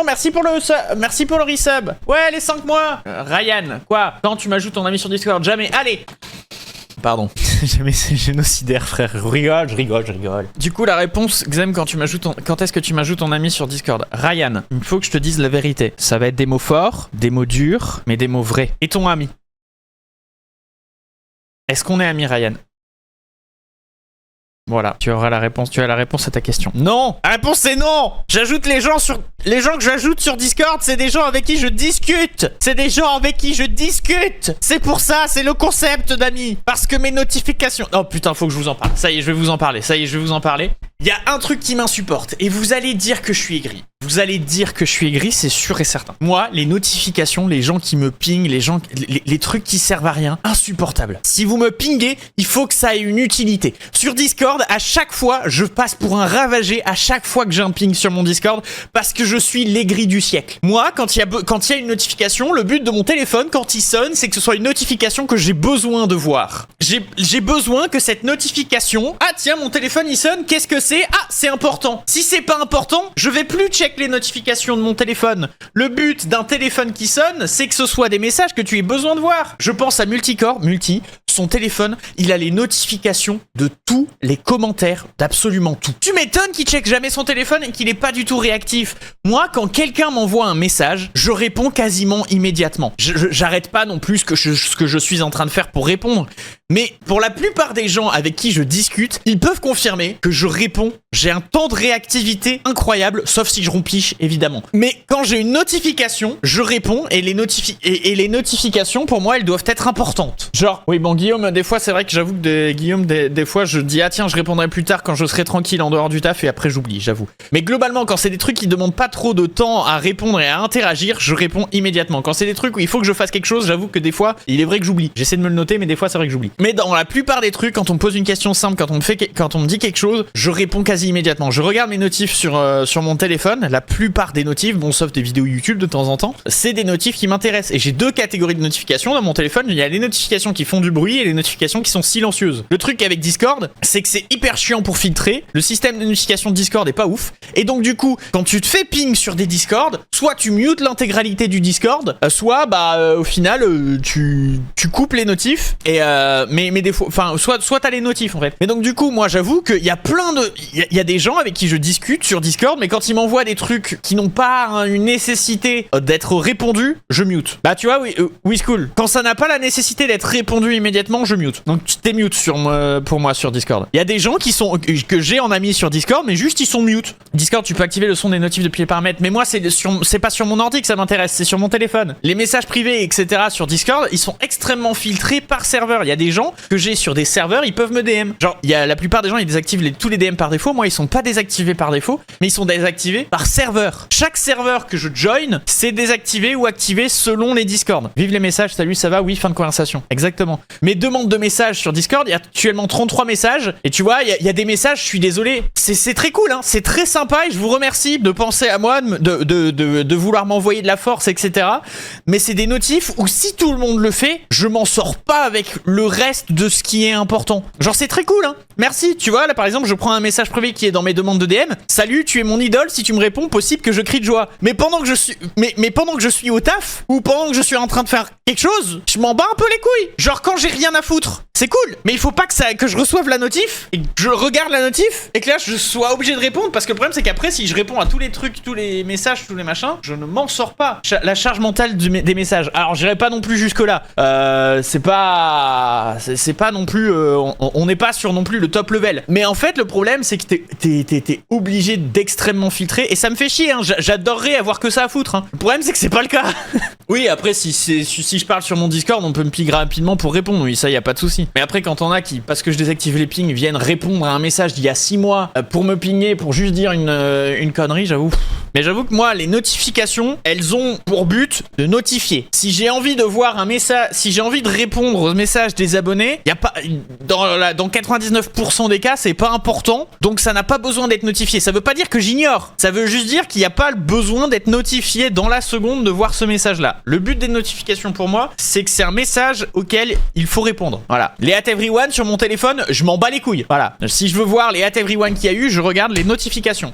merci pour le resub. Ouais, les 5 mois. Ryan, quoi? Quand tu m'ajoutes ton ami sur Discord? Jamais. Allez. Pardon, jamais c'est génocidaire, frère. Je rigole. Du coup, la réponse, Xem, quand est-ce que tu m'ajoutes ton ami sur Discord? Ryan, il faut que je te dise la vérité. Ça va être des mots forts, des mots durs, mais des mots vrais. Et ton ami? Est-ce qu'on est amis, Ryan? Voilà, tu auras la réponse. Tu as la réponse à ta question. Non! La réponse c'est non! J'ajoute les gens que j'ajoute sur Discord, c'est des gens avec qui je discute! C'est pour ça, c'est le concept d'amis! Parce que mes notifications... Oh putain, faut que je vous en parle. Ça y est, je vais vous en parler. Il y a un truc qui m'insupporte, et vous allez dire que je suis aigri. C'est sûr et certain. Moi, les notifications, les gens qui me pingent, les trucs qui servent à rien, insupportable. Si vous me pingez, il faut que ça ait une utilité. Sur Discord, à chaque fois, je passe pour un ravagé à chaque fois que j'ai un ping sur mon Discord, parce que je suis l'aigri du siècle. Moi, quand il y a une notification, le but de mon téléphone, quand il sonne, c'est que ce soit une notification que j'ai besoin de voir. J'ai besoin que cette notification... Ah tiens, mon téléphone il sonne, qu'est-ce que c'est? Ah, c'est important. Si c'est pas important, je vais plus check les notifications de mon téléphone. Le but d'un téléphone qui sonne, c'est que ce soit des messages que tu aies besoin de voir. Je pense à Multicore, son téléphone, il a les notifications de tous les commentaires, d'absolument tout. Tu m'étonnes qu'il check jamais son téléphone et qu'il est pas du tout réactif. Moi, quand quelqu'un m'envoie un message, je réponds quasiment immédiatement. J'arrête pas non plus ce que je suis en train de faire pour répondre. Mais pour la plupart des gens avec qui je discute, ils peuvent confirmer que je réponds. J'ai un temps de réactivité incroyable, sauf si je rompiche, évidemment. Mais quand j'ai une notification, je réponds et les notifications, pour moi, elles doivent être importantes. Genre, oui, bon, Guillaume, des fois, c'est vrai que j'avoue que Guillaume, des fois, je dis, ah tiens, je répondrai plus tard quand je serai tranquille en dehors du taf et après, j'oublie, j'avoue. Mais globalement, quand c'est des trucs qui demandent pas trop de temps à répondre et à interagir, je réponds immédiatement. Quand c'est des trucs où il faut que je fasse quelque chose, j'avoue que des fois, il est vrai que j'oublie. J'essaie de me le noter, mais des fois, c'est vrai que j'oublie. Mais dans la plupart des trucs, quand on me pose une question simple, quand on me dit quelque chose, je réponds quasi immédiatement. Je regarde mes notifs sur mon téléphone. La plupart des notifs, bon, sauf des vidéos YouTube de temps en temps, c'est des notifs qui m'intéressent. Et j'ai deux catégories de notifications dans mon téléphone. Il y a les notifications qui font du bruit et les notifications qui sont silencieuses. Le truc avec Discord, c'est que c'est hyper chiant pour filtrer. Le système de notification de Discord est pas ouf. Et donc, du coup, quand tu te fais ping sur des Discord, soit tu mutes l'intégralité du Discord, soit, au final, tu coupes les notifs. Et, mais des fois, enfin, soit t'as les notifs en fait. Mais donc du coup, moi j'avoue qu'il y a il y a des gens avec qui je discute sur Discord, mais quand ils m'envoient des trucs qui n'ont pas une nécessité d'être répondus, je mute. Bah tu vois, oui, cool. Quand ça n'a pas la nécessité d'être répondu immédiatement, je mute. Donc t'es mute pour moi sur Discord. Il y a des gens que j'ai en ami sur Discord, mais juste ils sont mute. Discord, tu peux activer le son des notifs depuis les paramètres, mais moi c'est pas sur mon ordi que ça m'intéresse, c'est sur mon téléphone. Les messages privés, etc. sur Discord, ils sont extrêmement filtrés par serveur. Il y a des gens que j'ai sur des serveurs, ils peuvent me DM. Genre, la plupart des gens, ils désactivent tous les DM par défaut. Moi, ils sont pas désactivés par défaut, mais ils sont désactivés par serveur. Chaque serveur que je join, c'est désactivé ou activé selon les Discord. Vive les messages, salut, ça va? Oui, fin de conversation. Exactement. Mes demandes de messages sur Discord, il y a actuellement 33 messages. Et tu vois, il y a des messages, je suis désolé. C'est très cool, hein. C'est très sympa et je vous remercie de penser à moi, de vouloir m'envoyer de la force, etc. Mais c'est des notifs où si tout le monde le fait, je m'en sors pas avec le reste de ce qui est important. Genre c'est très cool, hein. Merci, tu vois, là par exemple je prends un message privé qui est dans mes demandes de DM. Salut, tu es mon idole, si tu me réponds, possible que je crie de joie. Mais pendant que je suis au taf, ou pendant que je suis en train de faire quelque chose, je m'en bats un peu les couilles. Genre quand j'ai rien à foutre, c'est cool. Mais il faut pas que je reçoive la notif, et que je regarde la notif, et que là je sois obligé de répondre, parce que le problème c'est qu'après si je réponds à tous les trucs, tous les messages, tous les machins, je ne m'en sors pas. La charge mentale des messages. Alors j'irai pas non plus jusque là. C'est pas non plus, on n'est pas sur non plus le top level. Mais en fait, le problème, c'est que t'es obligé d'extrêmement filtrer, et ça me fait chier, hein. J'adorerais avoir que ça à foutre, hein. Le problème, c'est que c'est pas le cas. Oui, après, si je parle sur mon Discord, on peut me ping rapidement pour répondre, oui, ça, y a pas de souci. Mais après, quand on a qui, parce que je désactive les pings, viennent répondre à un message d'il y a 6 mois pour me pinguer, pour juste dire une connerie, j'avoue. Mais j'avoue que moi, les notifications, elles ont pour but de notifier. Si j'ai envie de voir un message, si j'ai envie de répondre aux messages des abonnés, y a pas, dans 99% des cas, c'est pas important, donc ça n'a pas besoin d'être notifié. Ça veut pas dire que j'ignore, ça veut juste dire qu'il n'y a pas le besoin d'être notifié dans la seconde de voir ce message-là. Le but des notifications pour moi, c'est que c'est un message auquel il faut répondre. Voilà. Les at everyone sur mon téléphone, je m'en bats les couilles. Voilà. Si je veux voir les at everyone qu'il y a eu, je regarde les notifications.